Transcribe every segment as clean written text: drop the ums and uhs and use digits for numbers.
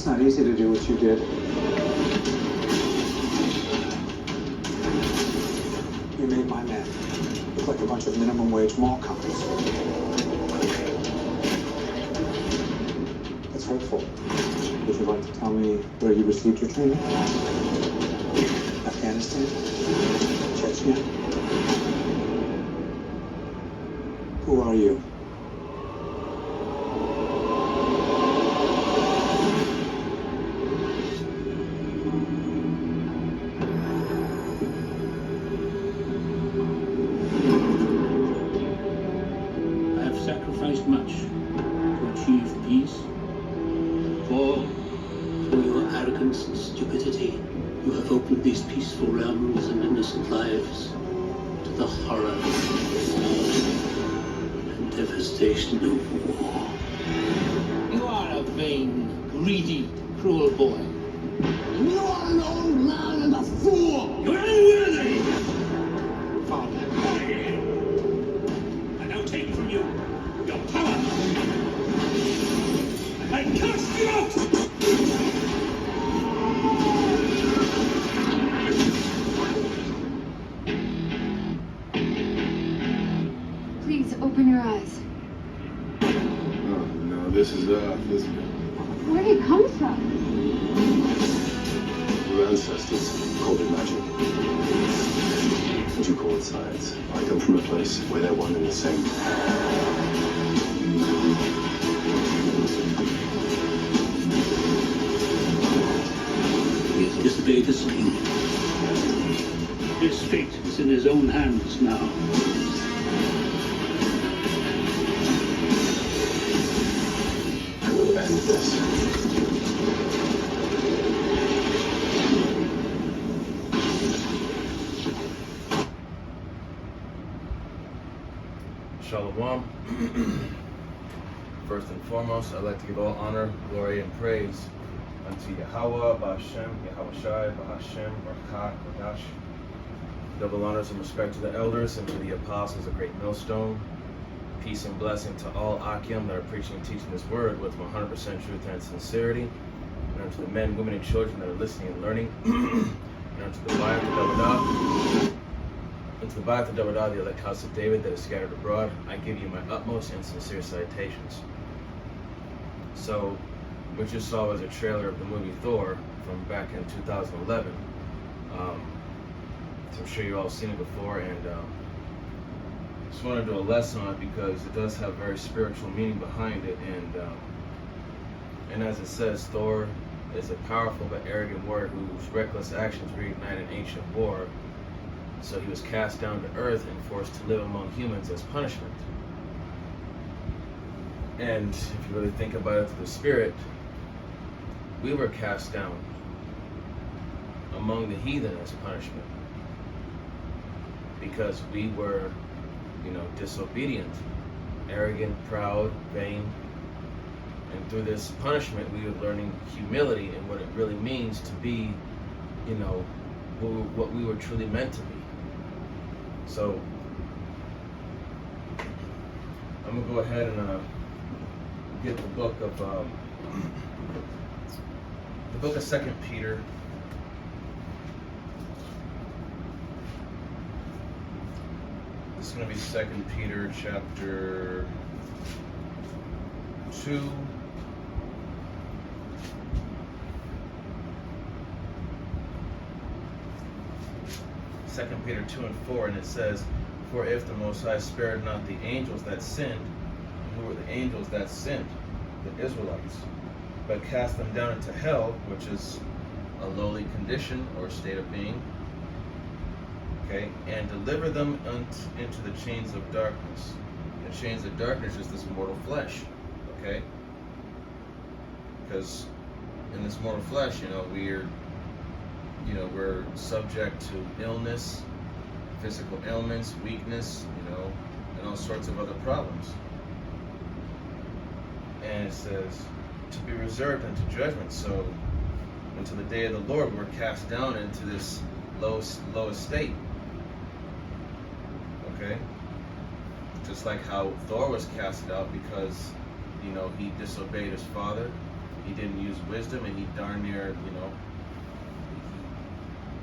It's not easy to do what you did. You made my men look like a bunch of minimum wage mall companies. That's hurtful. Would you like to tell me where you received your training? Afghanistan? Chechnya? Who are you? I have sacrificed much to achieve peace. For through your arrogance and stupidity, you have opened these peaceful realms and innocent lives to the horror and devastation of war. You are a vain, greedy, cruel boy. And you are an old man and a fool! You're unworthy! Father. I now take from you your power! I cast you out! Please open your eyes. Oh, no, this is physical. Where did it come from? Your ancestors called it magic. And you call it science. I come from a place where they're one and the same. He has disobeyed his king. His fate is in his own hands now. I will end this. Shalom. First and foremost, I'd like to give all honor, glory, and praise unto Yahweh, Ba'Hashem, Yahweh Shai, Ba'Hashem, Barak, Kodash. Double honors and respect to the elders and to the apostles of Great Millstone. Peace and blessing to all Akim that are preaching and teaching this word with 100% truth and sincerity. And unto the men, women, and children that are listening and learning. And unto the Bayat Dawadah. Unto the Bayat Dawadah, the elect house of David that is scattered abroad, I give you my utmost and sincere citations. So, what you saw was a trailer of the movie Thor from back in 2011. I'm sure you've all seen it before, and just want to do a lesson on it because it does have very spiritual meaning behind it. And as it says, Thor is a powerful but arrogant warrior whose reckless actions reignite an ancient war. So he was cast down to earth and forced to live among humans as punishment. And if you really think about it through the spirit, we were cast down among the heathen as punishment because we were, disobedient, arrogant, proud, vain. And through this punishment, we were learning humility and what it really means to be, what we were truly meant to be. So I'm gonna go ahead and get the book of 2 Peter. This is going to be 2 Peter chapter 2. Peter 2 and 4, and it says, "For if the Most High spared not the angels that sinned," and who were the angels that sinned? The Israelites, "but cast them down into hell," which is a lowly condition or state of being, okay, "and deliver them into the chains of darkness." The chains of darkness is this mortal flesh, okay? Because in this mortal flesh, we're subject to illness, physical ailments, weakness, and all sorts of other problems. And it says, to be reserved unto judgment. So, until the day of the Lord, we're cast down into this low estate. Okay? Just like how Thor was cast out because, he disobeyed his father. He didn't use wisdom, and he darn near, he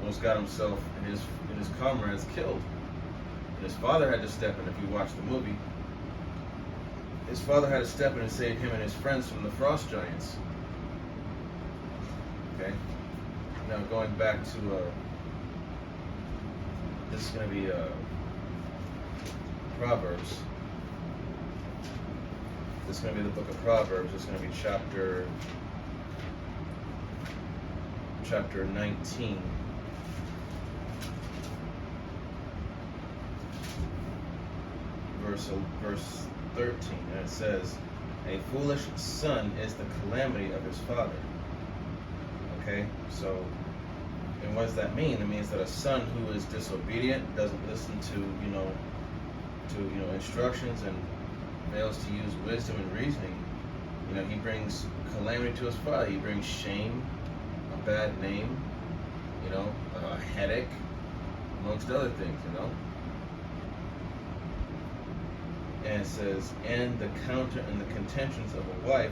almost got himself and his comrades killed. And his father had to step in. If you watch the movie, his father had to step in and save him and his friends from the frost giants. Okay. Now going back to this is going to be Proverbs. This is going to be the book of Proverbs. It's going to be chapter 19. Verse 13, and it says, "A foolish son is the calamity of his father." Okay, so, and what does that mean? It means that a son who is disobedient, doesn't listen to instructions, and fails to use wisdom and reasoning, he brings calamity to his father. He brings shame, a bad name, a headache, amongst other things, And it says, and the counter and the contentions of a wife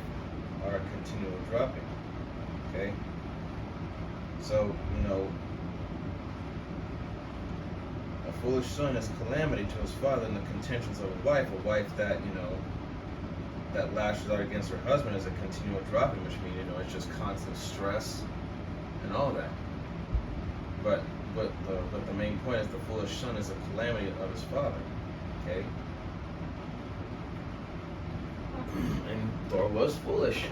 are a continual dropping. Okay? So, a foolish son is calamity to his father, and the contentions of a wife that, that lashes out against her husband is a continual dropping, which means, it's just constant stress and all that. But the main point is the foolish son is a calamity of his father. Okay? And Thor was foolish.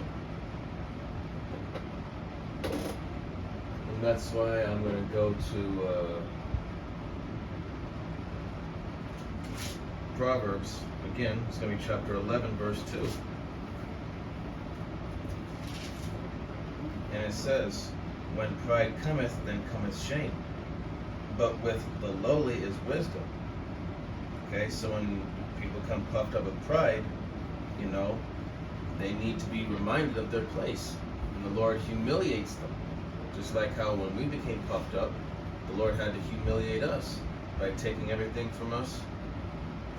And that's why I'm going to go to Proverbs. Again, it's going to be chapter 11, verse 2. And it says, "When pride cometh, then cometh shame. But with the lowly is wisdom." Okay, so when people come puffed up with pride, they need to be reminded of their place. And the Lord humiliates them. Just like how when we became puffed up, the Lord had to humiliate us by taking everything from us,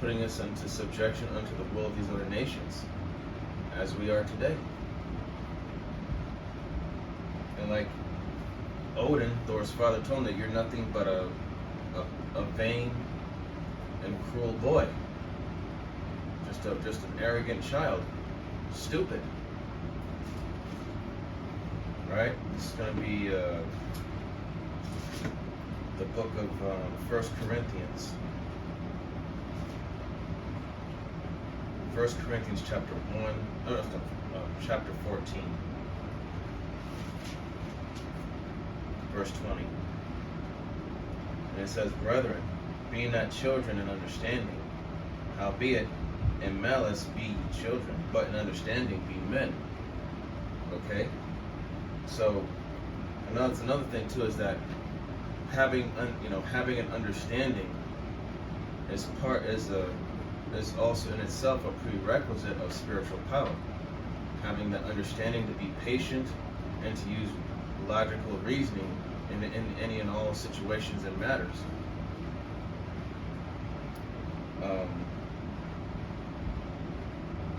putting us into subjection unto the will of these other nations, as we are today. And like Odin, Thor's father, told him that you're nothing but a vain and cruel boy. Just an arrogant child. Stupid. Right? This is going to be the book of 1 Corinthians. 1 Corinthians chapter 14. Verse 20. And it says, "Brethren, be not children in understanding, howbeit in malice be ye children, but in understanding be men." Okay? So another thing too is that having an understanding is also in itself a prerequisite of spiritual power. Having that understanding to be patient and to use logical reasoning in any and all situations and matters.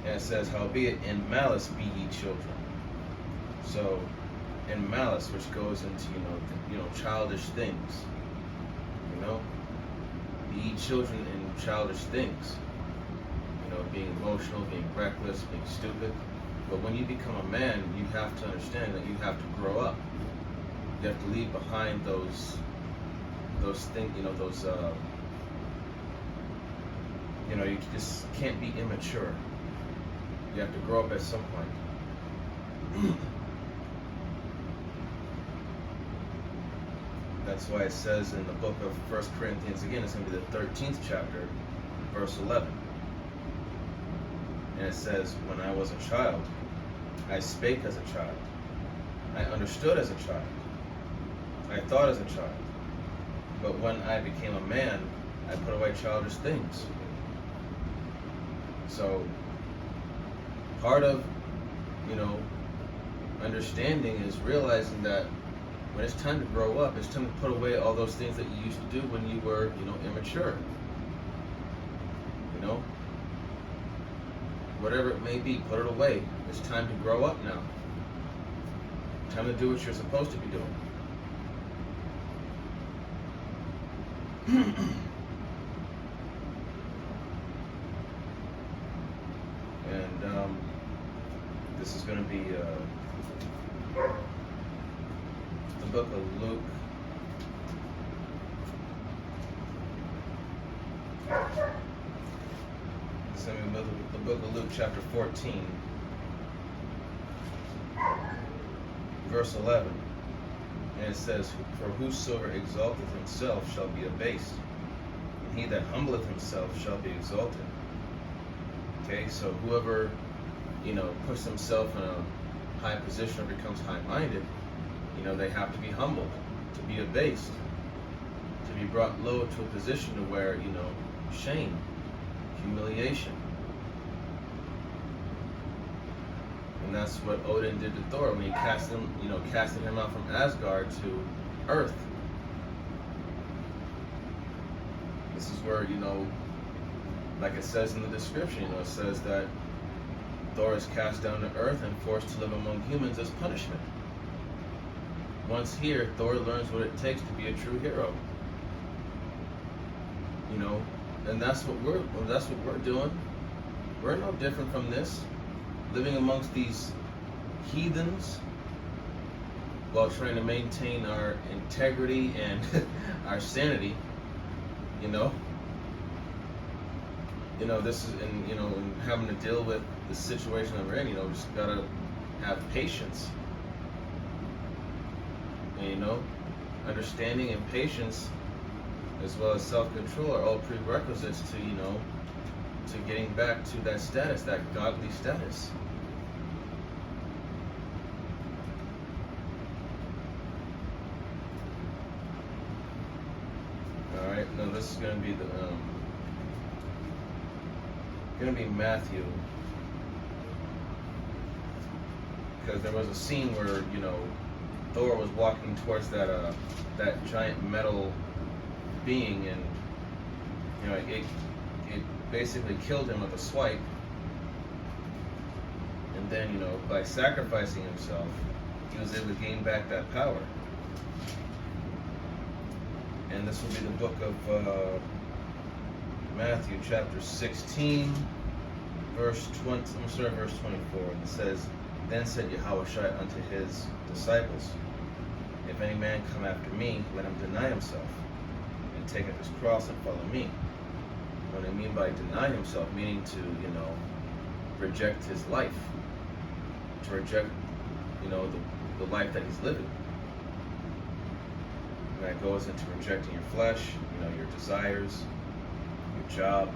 And it says, "Howbeit in malice be ye children." So, in malice, which goes into childish things. Be ye children in childish things. Being emotional, being reckless, being stupid. But when you become a man, you have to understand that you have to grow up. You have to leave behind those things. You just can't be immature. You have to grow up at some point. That's why it says in the book of 1 Corinthians, again, it's going to be the 13th chapter, verse 11. And it says, "When I was a child, I spake as a child. I understood as a child. I thought as a child. But when I became a man, I put away childish things." So, part of, understanding is realizing that when it's time to grow up, it's time to put away all those things that you used to do when you were, immature. Whatever it may be, put it away. It's time to grow up now. Time to do what you're supposed to be doing. And this is going to be the book of Luke. It's going to be the book of Luke, chapter 14, verse 11. And it says, "For whosoever exalteth himself shall be abased, and he that humbleth himself shall be exalted." Okay, so whoever, puts himself in a high position or becomes high-minded, they have to be humbled, to be abased, to be brought low to a position to where, shame, humiliation. And that's what Odin did to Thor when he casted him out from Asgard to Earth. This is where, like it says in the description, it says that Thor is cast down to Earth and forced to live among humans as punishment. Once here, Thor learns what it takes to be a true hero. And that's what we're doing. We're no different from this. Living amongst these heathens while trying to maintain our integrity and our sanity, this is, and having to deal with the situation that we're in, we just gotta have patience. And, understanding and patience, as well as self-control, are all prerequisites to, to getting back to that status, that godly status. All right, now this is going to be Matthew, because there was a scene where Thor was walking towards that giant metal being, and it basically killed him with a swipe. And then, by sacrificing himself, he was able to gain back that power. And this will be the book of Matthew, chapter 16, verse 24. And it says, "Then said Yahushua unto his disciples, If any man come after me, let him deny himself, and take up his cross and follow me." What I mean by deny himself, meaning to, reject his life, to reject, the life that he's living. And that goes into rejecting your flesh, your desires, your job,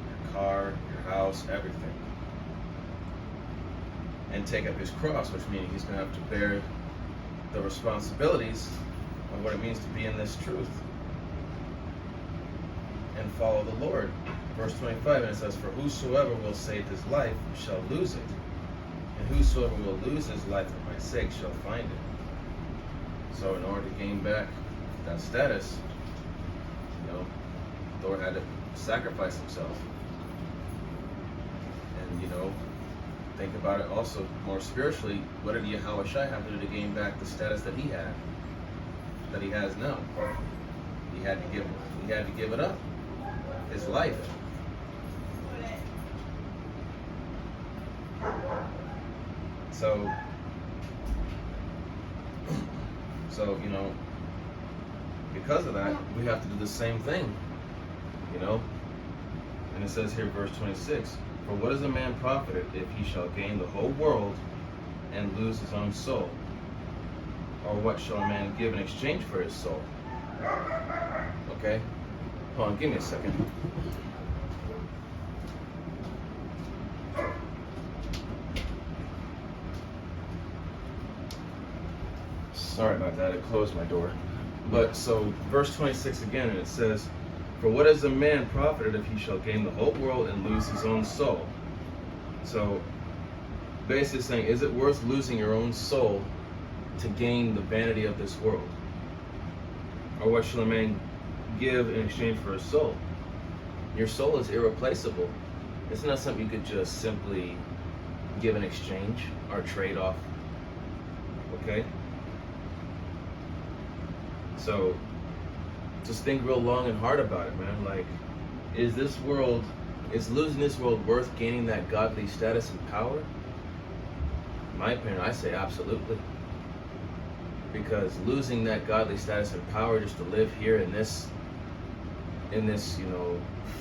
your car, your house, everything. And take up his cross, which means he's going to have to bear the responsibilities of what it means to be in this truth and follow the Lord. Verse 25, and it says, "For whosoever will save his life shall lose it, and whosoever will lose his life for my sake shall find it." So in order to gain back that status, Thor had to sacrifice himself. And think about it also more spiritually. What did Yahushua have to do to gain back the status that he has now? He had to give it up, his life. So because of that, we have to do the same thing, And it says here, verse 26, "For what is a man profited if he shall gain the whole world and lose his own soul? Or what shall a man give in exchange for his soul?" Okay? Hold on, give me a second. Sorry about that, it closed my door. But so, verse 26 again, and it says, "For what is a man profited if he shall gain the whole world and lose his own soul?" So, basically saying, is it worth losing your own soul to gain the vanity of this world? Or what shall a man give in exchange for his soul? Your soul is irreplaceable. It's not something you could just simply give in exchange or trade off Okay? So just think real long and hard about it, man. Like, is losing this world worth gaining that godly status and power? In my opinion, I say absolutely. Because losing that godly status and power just to live here in this,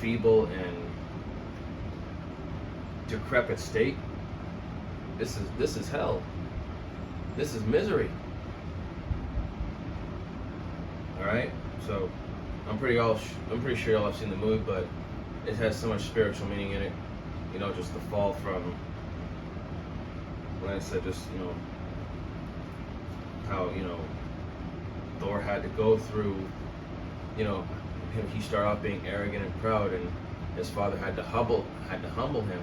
feeble and decrepit state, this is hell. This is misery. All right, so I'm pretty sure y'all have seen the movie, but it has so much spiritual meaning in it. Just the fall from, when I said just how Thor had to go through, he started off being arrogant and proud, and his father had to humble him,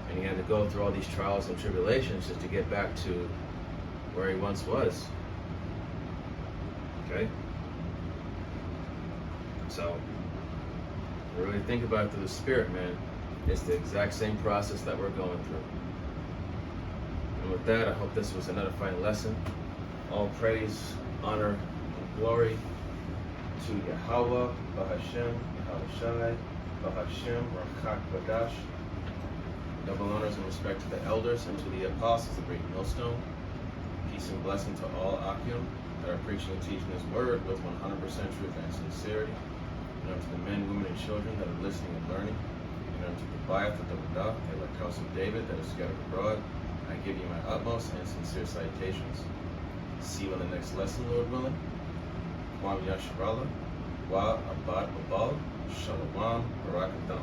and he had to go through all these trials and tribulations just to get back to where he once was. Okay? So, really think about it through the spirit, man. It's the exact same process that we're going through. And with that, I hope this was an edifying lesson. All praise, honor, and glory to Yahweh, Bahashem, Yahawashi, Bahashem, Rakak Badash. Double honors and respect to the elders and to the apostles of Great Millstone. Peace and blessing to all Akim that are preaching and teaching His word with 100% truth and sincerity. And unto the men, women, and children that are listening and learning. And unto the Biath of the Wadah, the elect house of David that is scattered abroad, I give you my utmost and sincere salutations. See you on the next lesson, Lord willing. Kwam Yasharallah, Wa Abad Babal, Shalom, Barakatam.